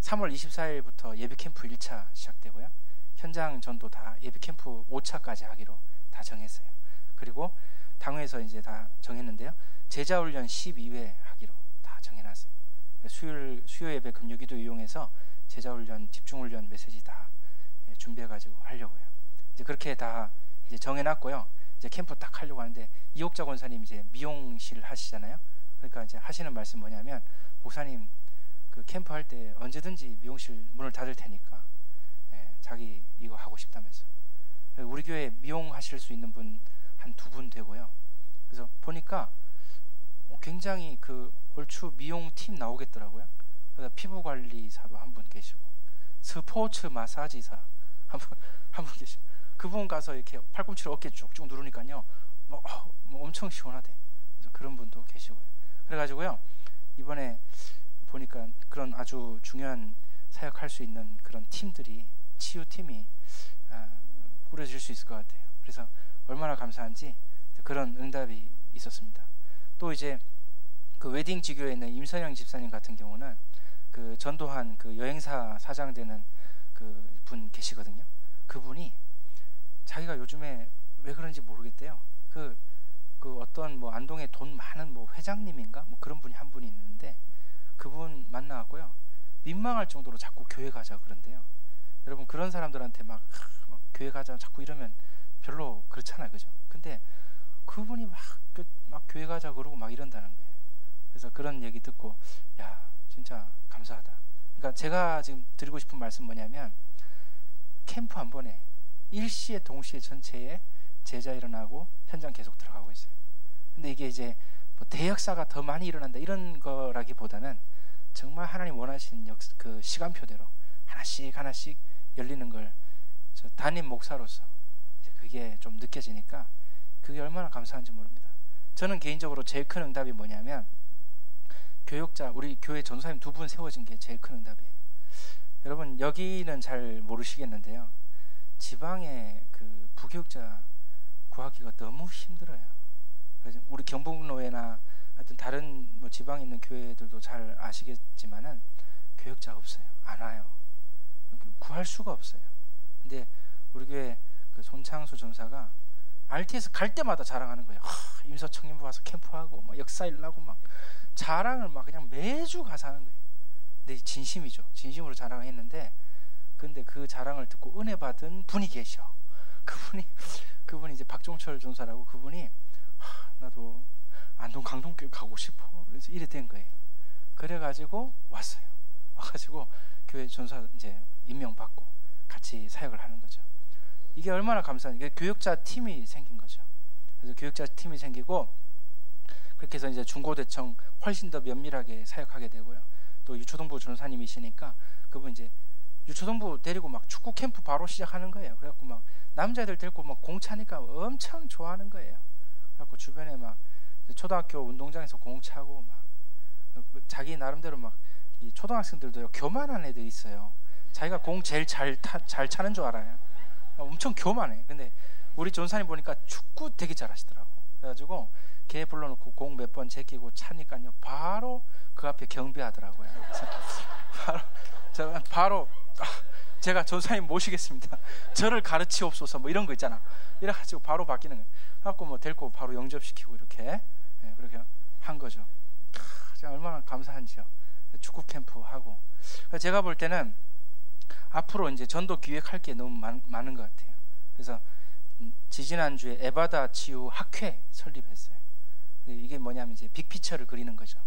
3월 24일부터 예비 캠프 1차 시작되고요. 현장 전도 다 예비 캠프 5차까지 하기로 다 정했어요. 그리고 당회에서 이제 다 정했는데요. 제자 훈련 12회 하기로 다 정해놨어요. 수요 예배 금요기도 이용해서 제자 훈련, 집중 훈련 메시지 다 준비해가지고 하려고요. 이제 그렇게 다 이제 정해놨고요. 이제 캠프 딱 하려고 하는데 이옥자 권사님 이제 미용실 하시잖아요. 그러니까 이제 하시는 말씀 뭐냐면, 목사님 그 캠프 할 때 언제든지 미용실 문을 닫을 테니까 자기 이거 하고 싶다면서. 우리 교회 미용하실 수 있는 분 한 2분 되고요. 그래서 보니까 굉장히 그 얼추 미용 팀 나오겠더라고요. 그래서 피부 관리사도 한 분 계시고, 스포츠 마사지사 한 분 계시고, 그분 가서 이렇게 팔꿈치로 어깨 쭉쭉 누르니까요, 뭐 엄청 시원하대. 그래서 그런 분도 계시고요. 그래가지고요, 이번에 보니까 그런 아주 중요한 사역할 수 있는 그런 팀들이, 치유팀이 꾸려질 수 있을 것 같아요. 그래서 얼마나 감사한지 그런 응답이 있었습니다. 또 이제 그 웨딩 지교에 있는 임선영 집사님 같은 경우는 그 전도한 그 여행사 사장 되는 그 분 계시거든요. 그분이 자기가 요즘에 왜 그런지 모르겠대요. 그 어떤 뭐 안동에 돈 많은 뭐 회장님인가 뭐 그런 분이 한 분이 있는데, 그분 만나갖고요, 민망할 정도로 자꾸 교회 가자 그런데요. 여러분, 그런 사람들한테 막 교회 가자 자꾸 이러면 별로 그렇잖아요, 그죠? 근데 그분이 막 교회 가자 그러고 막 이런다는 거예요. 그래서 그런 얘기 듣고, 야, 진짜 감사하다. 그러니까 제가 지금 드리고 싶은 말씀 뭐냐면, 캠프 한 번에 일시에 동시에 전체에 제자 일어나고 현장 계속 들어가고 있어요. 근데 이게 이제 뭐 대역사가 더 많이 일어난다 이런 거라기보다는 정말 하나님 원하시는 그 시간표대로 하나씩 열리는 걸 저 담임 목사로서 이제 그게 좀 느껴지니까 그게 얼마나 감사한지 모릅니다. 저는 개인적으로 제일 큰 응답이 뭐냐면, 교역자, 우리 교회 전사님 2분 세워진 게 제일 큰 응답이에요. 여러분, 여기는 잘 모르시겠는데요, 지방에 그 부교역자 구하기가 너무 힘들어요. 그래서 우리 경북노회나 하여튼 다른 뭐 지방에 있는 교회들도 잘 아시겠지만은 교역자가 없어요. 안 와요. 구할 수가 없어요. 근데 우리 교회 그 손창수 전사가 RT에서 갈 때마다 자랑하는 거예요. 임서 청년부 와서 캠프하고 막 역사일라고 막 자랑을 막 그냥 매주 가서 하는 거예요. 근데 진심이죠. 진심으로 자랑을 했는데, 근데 그 자랑을 듣고 은혜 받은 분이 계셔. 그분이 이제 박종철 전사라고, 그분이 나도 안동 강동교회 가고 싶어. 그래서 이래 된 거예요. 그래가지고 왔어요. 와가지고 교회 전사 이제 임명받고 같이 사역을 하는 거죠. 이게 얼마나 감사한지. 이게 교역자 팀이 생긴 거죠. 그래서 교역자 팀이 생기고, 그렇게 해서 이제 중고대청 훨씬 더 면밀하게 사역하게 되고요. 또 유초동부 전사님이시니까 그분 이제 유초동부 데리고 막 축구 캠프 바로 시작하는 거예요. 그래갖고 막 남자애들 데리고 막 공 차니까 엄청 좋아하는 거예요. 그래갖고 주변에 막 초등학교 운동장에서 공 차고 막 자기 나름대로 막 이 초등학생들도요, 교만한 애들 있어요. 자기가 공 제일 잘 차는 줄 알아요. 엄청 교만해. 근데 우리 전사님 보니까 축구 되게 잘하시더라고. 그래가지고 걔 불러놓고 공 몇 번 제끼고 차니까요, 바로 그 앞에 경비하더라고요. 바로 제가 전사님 모시겠습니다. 저를 가르치옵소서 뭐 이런 거 있잖아. 이래가지고 바로 바뀌는 거예요. 그래갖고 뭐 데리고 바로 영접시키고 이렇게 그렇게 한 거죠. 얼마나 감사한지요. 축구 캠프 하고. 제가 볼 때는 앞으로 이제 전도 기획할 게 너무 많은 것 같아요. 그래서 지지난주에 에바다 치유 학회 설립했어요. 이게 뭐냐면 이제 빅피처를 그리는 거죠.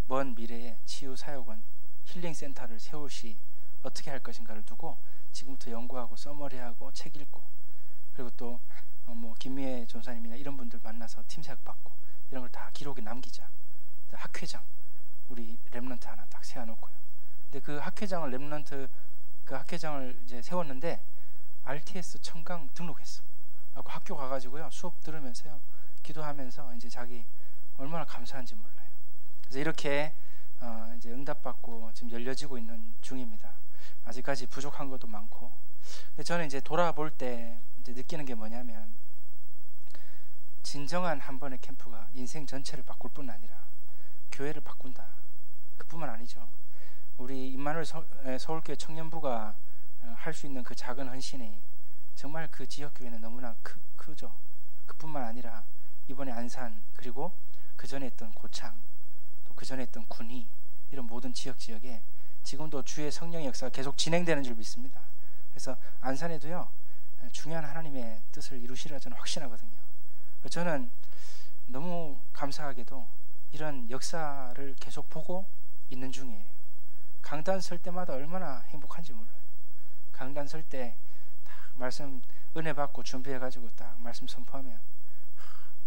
먼 미래에 치유 사역원 힐링 센터를 세울 시 어떻게 할 것인가를 두고 지금부터 연구하고 서머리하고 책 읽고, 그리고 또 뭐 김미애 전사님이나 이런 분들 만나서 팀 사역 받고 이런 걸 다 기록에 남기자. 학회장 우리 렘넌트 하나 딱 세워놓고요. 근데 그 학회장을 그 학회장을 이제 세웠는데 RTS 청강 등록했어. 하고 학교 가가지고요 수업 들으면서요 기도하면서 이제 자기 얼마나 감사한지 몰라요. 그래서 이렇게 이제 응답받고 지금 열려지고 있는 중입니다. 아직까지 부족한 것도 많고. 근데 저는 이제 돌아볼 때 이제 느끼는 게 뭐냐면, 진정한 한 번의 캠프가 인생 전체를 바꿀 뿐 아니라 교회를 바꾼다. 그뿐만 아니죠. 우리 임마누엘 서울교회 청년부가 할 수 있는 그 작은 헌신이 정말 그 지역 교회는 너무나 크죠. 그뿐만 아니라 이번에 안산, 그리고 그 전에 있던 고창, 또 그 전에 있던 군위, 이런 모든 지역에 지금도 주의 성령의 역사가 계속 진행되는 줄 믿습니다. 그래서 안산에도요 중요한 하나님의 뜻을 이루시리라 저는 확신하거든요. 저는 너무 감사하게도 이런 역사를 계속 보고 있는 중이에요. 강단 설 때마다 얼마나 행복한지 몰라요. 강단 설 때 딱 말씀 은혜 받고 준비해가지고 딱 말씀 선포하면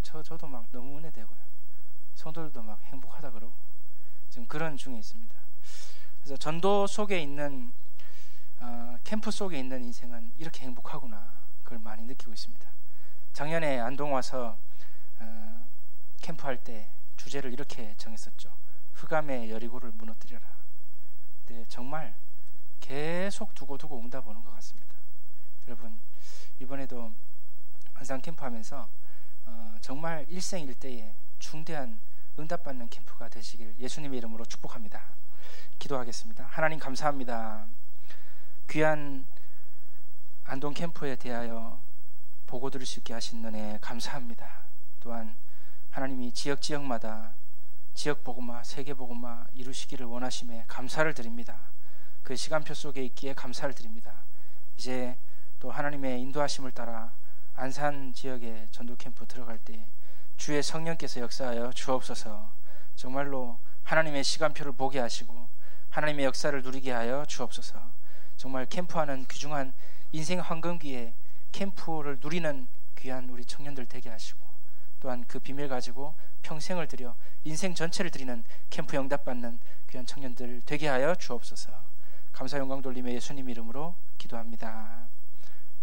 저도 막 너무 은혜되고요. 성도들도 막 행복하다 그러고 지금 그런 중에 있습니다. 그래서 전도 속에 있는 캠프 속에 있는 인생은 이렇게 행복하구나, 그걸 많이 느끼고 있습니다. 작년에 안동 와서 캠프할 때 주제를 이렇게 정했었죠. 흑암의 여리고를 무너뜨려라. 근데 정말 계속 두고 응답 오는 것 같습니다. 여러분 이번에도 안산 캠프 하면서 정말 일생일대에 중대한 응답받는 캠프가 되시길 예수님의 이름으로 축복합니다. 기도하겠습니다. 하나님 감사합니다. 귀한 안동 캠프에 대하여 보고 들을 수 있게 하신 은혜 감사합니다. 또한 하나님이 지역마다 지역 복음화, 세계 복음화 이루시기를 원하심에 감사를 드립니다. 그 시간표 속에 있기에 감사를 드립니다. 이제 또 하나님의 인도하심을 따라 안산 지역의 전도 캠프 들어갈 때 주의 성령께서 역사하여 주옵소서. 정말로 하나님의 시간표를 보게 하시고 하나님의 역사를 누리게 하여 주옵소서. 정말 캠프하는 귀중한 인생 황금기에 캠프를 누리는 귀한 우리 청년들 되게 하시고, 또한 그 비밀 가지고 평생을 들여 인생 전체를 드리는 캠프 응답받는 귀한 청년들 되게 하여 주옵소서. 감사 영광 돌림의 예수님 이름으로 기도합니다.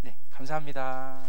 네, 감사합니다.